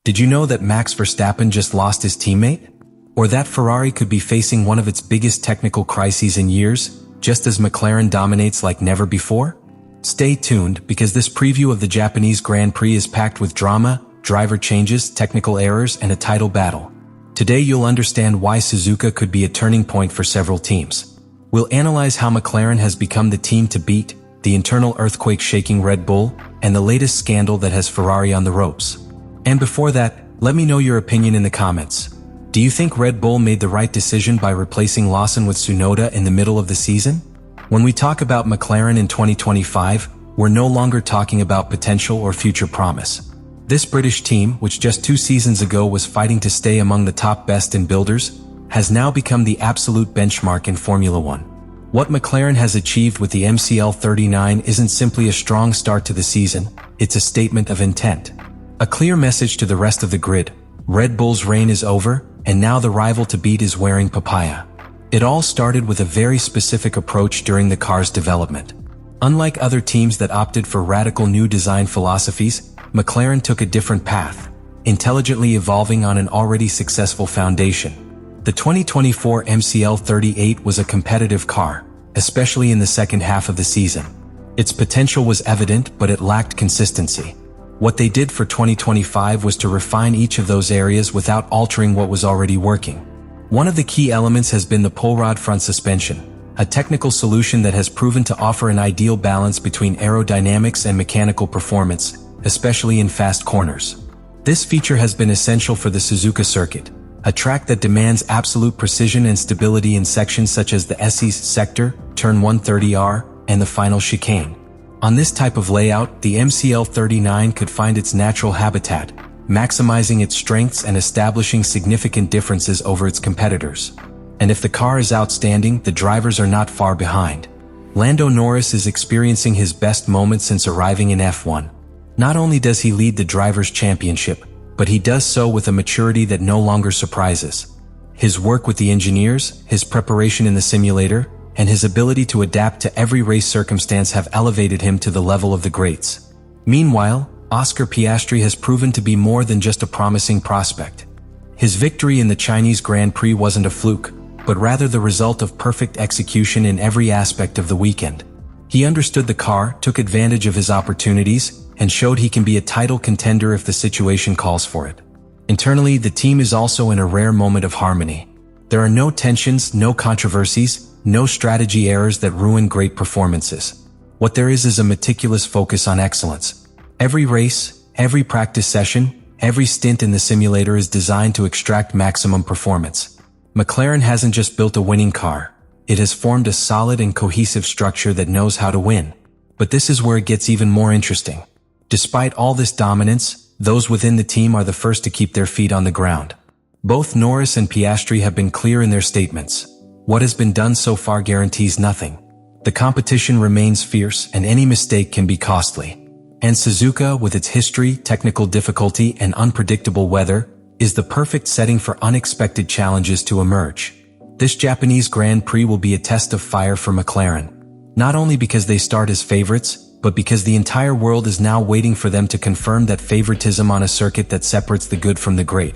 Did you know that Max Verstappen just lost his teammate? Or that Ferrari could be facing one of its biggest technical crises in years, just as McLaren dominates like never before? Stay tuned, because this preview of the Japanese Grand Prix is packed with drama, driver changes, technical errors, and a title battle. Today you'll understand why Suzuka could be a turning point for several teams. We'll analyze how McLaren has become the team to beat, the internal earthquake shaking Red Bull, and the latest scandal that has Ferrari on the ropes. And before that, let me know your opinion in the comments. Do you think Red Bull made the right decision by replacing Lawson with Tsunoda in the middle of the season? When we talk about McLaren in 2025, we're no longer talking about potential or future promise. This British team, which just 2 seasons ago was fighting to stay among the top best in builders, has now become the absolute benchmark in Formula One. What McLaren has achieved with the MCL 39 isn't simply a strong start to the season, it's a statement of intent. A clear message to the rest of the grid: Red Bull's reign is over, and now the rival to beat is wearing papaya. It all started with a very specific approach during the car's development. Unlike other teams that opted for radical new design philosophies, McLaren took a different path, intelligently evolving on an already successful foundation. The 2024 MCL 38 was a competitive car, especially in the second half of the season. Its potential was evident, but it lacked consistency. What they did for 2025 was to refine each of those areas without altering what was already working. One of the key elements has been the pull rod front suspension, a technical solution that has proven to offer an ideal balance between aerodynamics and mechanical performance, especially in fast corners. This feature has been essential for the Suzuka circuit, a track that demands absolute precision and stability in sections such as the SE's sector, turn 130R, and the final chicane. On this type of layout, the MCL 39 could find its natural habitat, maximizing its strengths and establishing significant differences over its competitors. And if the car is outstanding, the drivers are not far behind. Lando Norris is experiencing his best moment since arriving in F1. Not only does he lead the Drivers' Championship, but he does so with a maturity that no longer surprises. His work with the engineers, his preparation in the simulator, and his ability to adapt to every race circumstance have elevated him to the level of the greats. Meanwhile, Oscar Piastri has proven to be more than just a promising prospect. His victory in the Chinese Grand Prix wasn't a fluke, but rather the result of perfect execution in every aspect of the weekend. He understood the car, took advantage of his opportunities, and showed he can be a title contender if the situation calls for it. Internally, the team is also in a rare moment of harmony. There are no tensions, no controversies, no strategy errors that ruin great performances. What there is a meticulous focus on excellence. Every race, every practice session, every stint in the simulator is designed to extract maximum performance. McLaren hasn't just built a winning car, it has formed a solid and cohesive structure that knows how to win. But this is where it gets even more interesting. Despite all this dominance, those within the team are the first to keep their feet on the ground. Both Norris and Piastri have been clear in their statements. What has been done so far guarantees nothing. The competition remains fierce, and any mistake can be costly. And Suzuka, with its history, technical difficulty, and unpredictable weather, is the perfect setting for unexpected challenges to emerge. This Japanese Grand Prix will be a test of fire for McLaren. Not only because they start as favorites, but because the entire world is now waiting for them to confirm that favoritism on a circuit that separates the good from the great.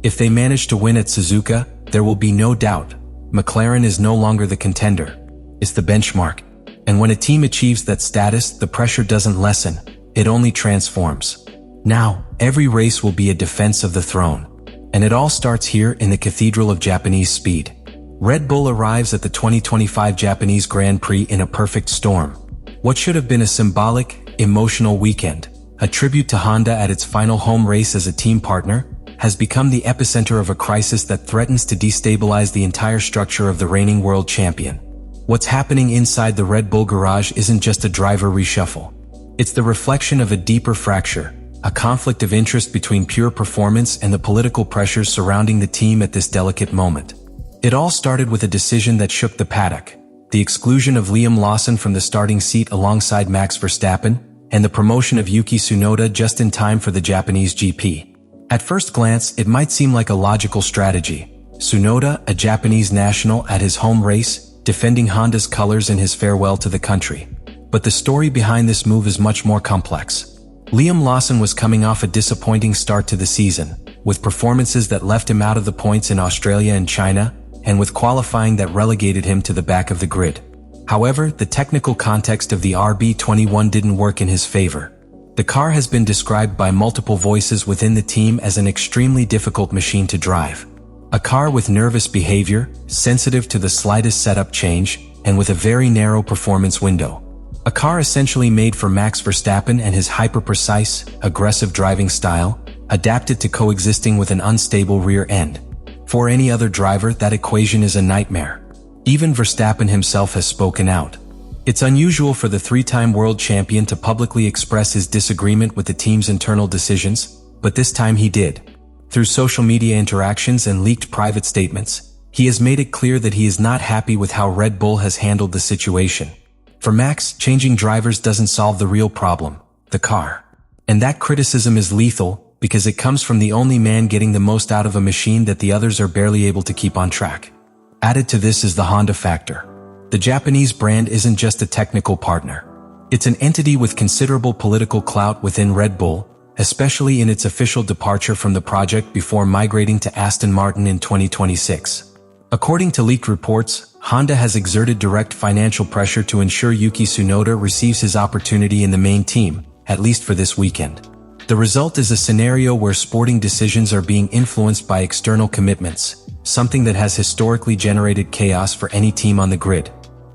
If they manage to win at Suzuka, there will be no doubt. McLaren is no longer the contender. It's the benchmark. And when a team achieves that status, the pressure doesn't lessen, it only transforms. Now, every race will be a defense of the throne. And it all starts here in the Cathedral of Japanese Speed. Red Bull arrives at the 2025 Japanese Grand Prix in a perfect storm. What should have been a symbolic, emotional weekend, a tribute to Honda at its final home race as a team partner, has become the epicenter of a crisis that threatens to destabilize the entire structure of the reigning world champion. What's happening inside the Red Bull garage isn't just a driver reshuffle. It's the reflection of a deeper fracture, a conflict of interest between pure performance and the political pressures surrounding the team at this delicate moment. It all started with a decision that shook the paddock, the exclusion of Liam Lawson from the starting seat alongside Max Verstappen, and the promotion of Yuki Tsunoda just in time for the Japanese GP. At first glance, it might seem like a logical strategy. Tsunoda, a Japanese national at his home race, defending Honda's colors in his farewell to the country. But the story behind this move is much more complex. Liam Lawson was coming off a disappointing start to the season, with performances that left him out of the points in Australia and China, and with qualifying that relegated him to the back of the grid. However, the technical context of the RB21 didn't work in his favor. The car has been described by multiple voices within the team as an extremely difficult machine to drive. A car with nervous behavior, sensitive to the slightest setup change, and with a very narrow performance window. A car essentially made for Max Verstappen and his hyper-precise, aggressive driving style, adapted to coexisting with an unstable rear end. For any other driver, that equation is a nightmare. Even Verstappen himself has spoken out. It's unusual for the three-time world champion to publicly express his disagreement with the team's internal decisions, but this time he did. Through social media interactions and leaked private statements, he has made it clear that he is not happy with how Red Bull has handled the situation. For Max, changing drivers doesn't solve the real problem, the car. And that criticism is lethal, because it comes from the only man getting the most out of a machine that the others are barely able to keep on track. Added to this is the Honda factor. The Japanese brand isn't just a technical partner. It's an entity with considerable political clout within Red Bull, especially in its official departure from the project before migrating to Aston Martin in 2026. According to leaked reports, Honda has exerted direct financial pressure to ensure Yuki Tsunoda receives his opportunity in the main team, at least for this weekend. The result is a scenario where sporting decisions are being influenced by external commitments, something that has historically generated chaos for any team on the grid.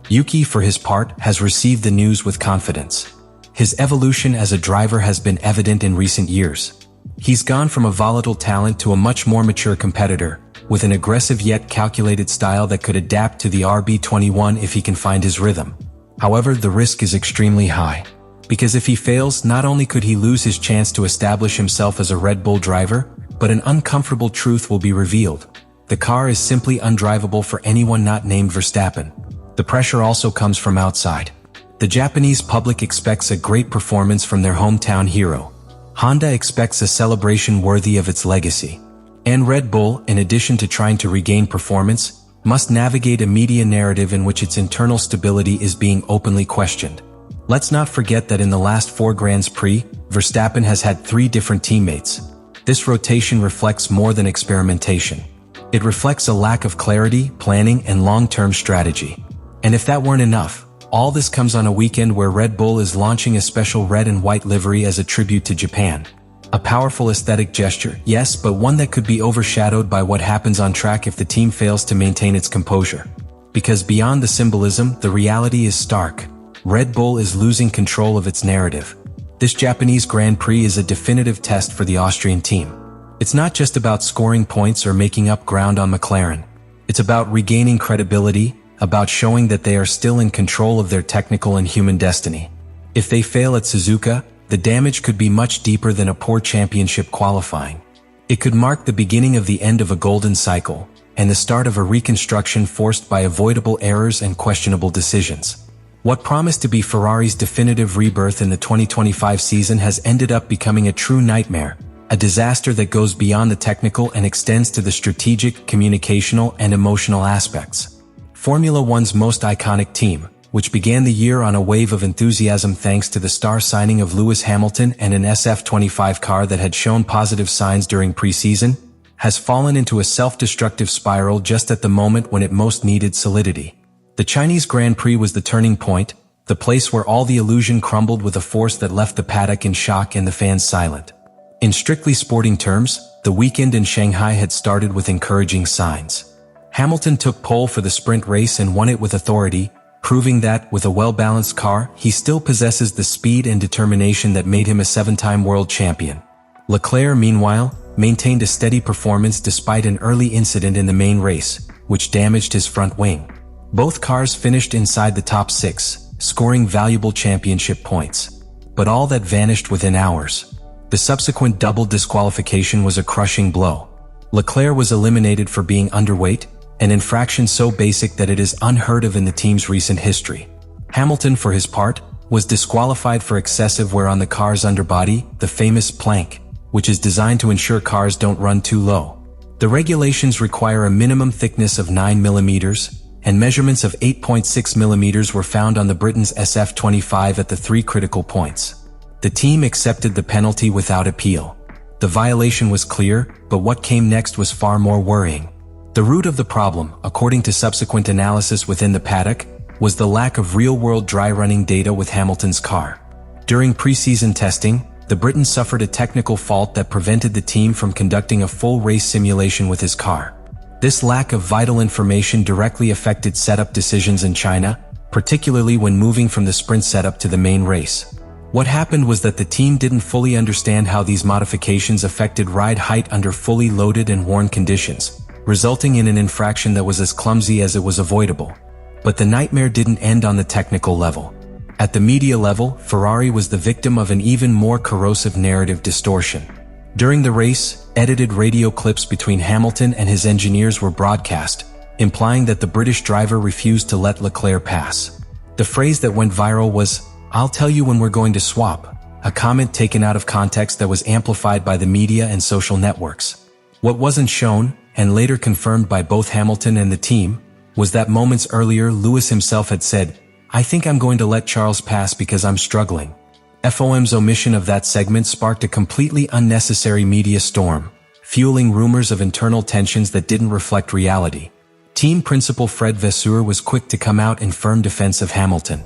Yuki, for his part, has received the news with confidence. His evolution as a driver has been evident in recent years. He's gone from a volatile talent to a much more mature competitor, with an aggressive yet calculated style that could adapt to the RB21 if he can find his rhythm. However, the risk is extremely high. Because if he fails, not only could he lose his chance to establish himself as a Red Bull driver, but an uncomfortable truth will be revealed. The car is simply undrivable for anyone not named Verstappen. The pressure also comes from outside. The Japanese public expects a great performance from their hometown hero. Honda expects a celebration worthy of its legacy. And Red Bull, in addition to trying to regain performance, must navigate a media narrative in which its internal stability is being openly questioned. Let's not forget that in the last 4 Grands Prix, Verstappen has had 3 different teammates. This rotation reflects more than experimentation. It reflects a lack of clarity, planning, and long-term strategy. And if that weren't enough, all this comes on a weekend where Red Bull is launching a special red and white livery as a tribute to Japan. A powerful aesthetic gesture, yes, but one that could be overshadowed by what happens on track if the team fails to maintain its composure. Because beyond the symbolism, the reality is stark. Red Bull is losing control of its narrative. This Japanese Grand Prix is a definitive test for the Austrian team. It's not just about scoring points or making up ground on McLaren. It's about regaining credibility, about showing that they are still in control of their technical and human destiny. If they fail at Suzuka, the damage could be much deeper than a poor championship qualifying. It could mark the beginning of the end of a golden cycle, and the start of a reconstruction forced by avoidable errors and questionable decisions. What promised to be Ferrari's definitive rebirth in the 2025 season has ended up becoming a true nightmare, a disaster that goes beyond the technical and extends to the strategic, communicational, and emotional aspects. Formula One's most iconic team, which began the year on a wave of enthusiasm thanks to the star signing of Lewis Hamilton and an SF25 car that had shown positive signs during preseason, has fallen into a self-destructive spiral just at the moment when it most needed solidity. The Chinese Grand Prix was the turning point, the place where all the illusion crumbled with a force that left the paddock in shock and the fans silent. In strictly sporting terms, the weekend in Shanghai had started with encouraging signs. Hamilton took pole for the sprint race and won it with authority, proving that, with a well-balanced car, he still possesses the speed and determination that made him a 7-time world champion. Leclerc, meanwhile, maintained a steady performance despite an early incident in the main race, which damaged his front wing. Both cars finished inside the top 6, scoring valuable championship points. But all that vanished within hours. The subsequent double disqualification was a crushing blow. Leclerc was eliminated for being underweight, an infraction so basic that it is unheard of in the team's recent history. Hamilton, for his part, was disqualified for excessive wear on the car's underbody, the famous plank, which is designed to ensure cars don't run too low. The regulations require a minimum thickness of 9 mm, and measurements of 8.6 mm were found on the Britain's SF25 at the 3 critical points. The team accepted the penalty without appeal. The violation was clear, but what came next was far more worrying. The root of the problem, according to subsequent analysis within the paddock, was the lack of real-world dry-running data with Hamilton's car. During preseason testing, the Briton suffered a technical fault that prevented the team from conducting a full race simulation with his car. This lack of vital information directly affected setup decisions in China, particularly when moving from the sprint setup to the main race. What happened was that the team didn't fully understand how these modifications affected ride height under fully loaded and worn conditions, resulting in an infraction that was as clumsy as it was avoidable. But the nightmare didn't end on the technical level. At the media level, Ferrari was the victim of an even more corrosive narrative distortion. During the race, edited radio clips between Hamilton and his engineers were broadcast, implying that the British driver refused to let Leclerc pass. The phrase that went viral was, "I'll tell you when we're going to swap," a comment taken out of context that was amplified by the media and social networks. What wasn't shown, and later confirmed by both Hamilton and the team, was that moments earlier Lewis himself had said, "I think I'm going to let Charles pass because I'm struggling." FOM's omission of that segment sparked a completely unnecessary media storm, fueling rumors of internal tensions that didn't reflect reality. Team principal Fred Vasseur was quick to come out in firm defense of Hamilton.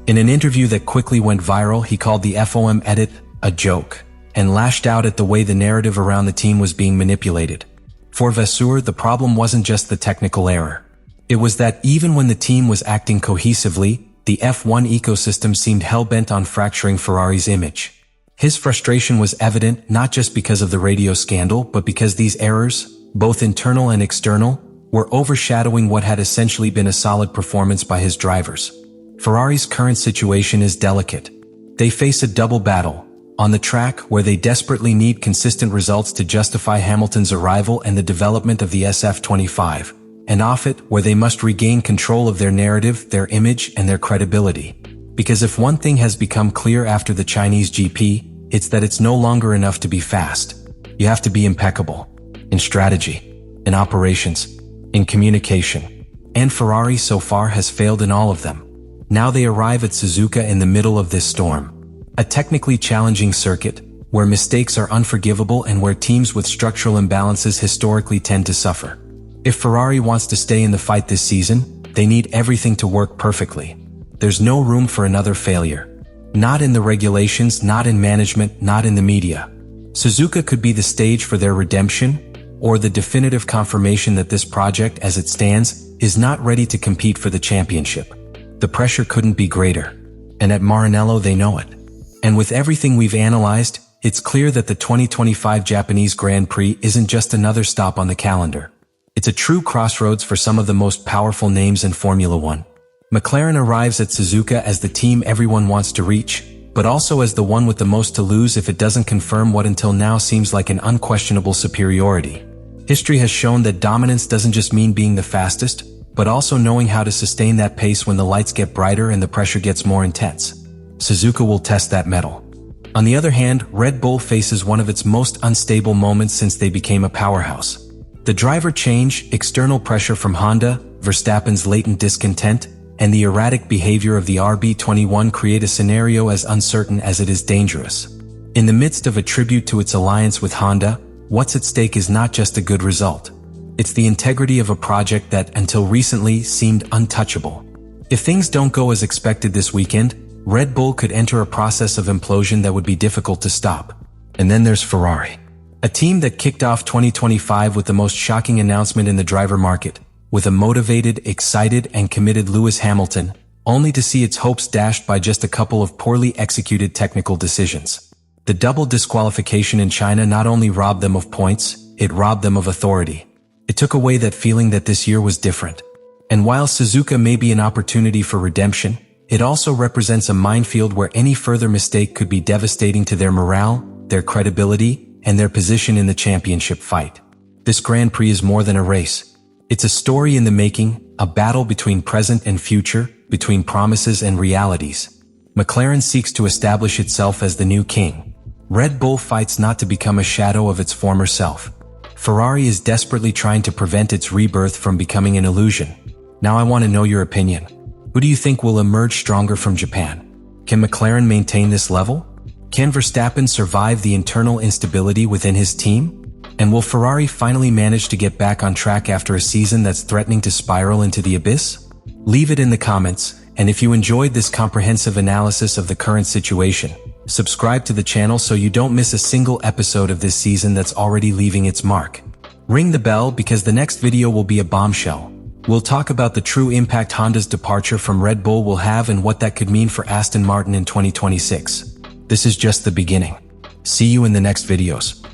In an interview that quickly went viral, he called the FOM edit a joke, and lashed out at the way the narrative around the team was being manipulated. For Vasseur, the problem wasn't just the technical error. It was that even when the team was acting cohesively, the F1 ecosystem seemed hell-bent on fracturing Ferrari's image. His frustration was evident not just because of the radio scandal, but because these errors, both internal and external, were overshadowing what had essentially been a solid performance by his drivers. Ferrari's current situation is delicate. They face a double battle: on the track, where they desperately need consistent results to justify Hamilton's arrival and the development of the SF25, and off it, where they must regain control of their narrative, their image, and their credibility. Because if one thing has become clear after the Chinese GP, it's that it's no longer enough to be fast. You have to be impeccable. In strategy, in operations, in communication. And Ferrari so far has failed in all of them. Now they arrive at Suzuka in the middle of this storm. A technically challenging circuit, where mistakes are unforgivable and where teams with structural imbalances historically tend to suffer. If Ferrari wants to stay in the fight this season, they need everything to work perfectly. There's no room for another failure. Not in the regulations, not in management, not in the media. Suzuka could be the stage for their redemption, or the definitive confirmation that this project, as it stands, is not ready to compete for the championship. The pressure couldn't be greater. And at Maranello they know it. And with everything we've analyzed, it's clear that the 2025 Japanese Grand Prix isn't just another stop on the calendar. It's a true crossroads for some of the most powerful names in Formula One. McLaren arrives at Suzuka as the team everyone wants to reach, but also as the one with the most to lose if it doesn't confirm what until now seems like an unquestionable superiority. History has shown that dominance doesn't just mean being the fastest, but also knowing how to sustain that pace when the lights get brighter and the pressure gets more intense. Suzuka will test that mettle. On the other hand, Red Bull faces one of its most unstable moments since they became a powerhouse. The driver change, external pressure from Honda, Verstappen's latent discontent, and the erratic behavior of the RB21 create a scenario as uncertain as it is dangerous. In the midst of a tribute to its alliance with Honda, what's at stake is not just a good result. It's the integrity of a project that, until recently, seemed untouchable. If things don't go as expected this weekend, Red Bull could enter a process of implosion that would be difficult to stop. And then there's Ferrari. A team that kicked off 2025 with the most shocking announcement in the driver market, with a motivated, excited, and committed Lewis Hamilton, only to see its hopes dashed by just a couple of poorly executed technical decisions. The double disqualification in China not only robbed them of points, it robbed them of authority. It took away that feeling that this year was different. And while Suzuka may be an opportunity for redemption, it also represents a minefield where any further mistake could be devastating to their morale, their credibility, and their position in the championship fight. This Grand Prix is more than a race. It's a story in the making, a battle between present and future, between promises and realities. McLaren seeks to establish itself as the new king. Red Bull fights not to become a shadow of its former self. Ferrari is desperately trying to prevent its rebirth from becoming an illusion. Now I want to know your opinion. Who do you think will emerge stronger from Japan? Can McLaren maintain this level? Can Verstappen survive the internal instability within his team? And will Ferrari finally manage to get back on track after a season that's threatening to spiral into the abyss? Leave it in the comments, and if you enjoyed this comprehensive analysis of the current situation, subscribe to the channel so you don't miss a single episode of this season that's already leaving its mark. Ring the bell because the next video will be a bombshell. We'll talk about the true impact Honda's departure from Red Bull will have and what that could mean for Aston Martin in 2026. This is just the beginning. See you in the next videos.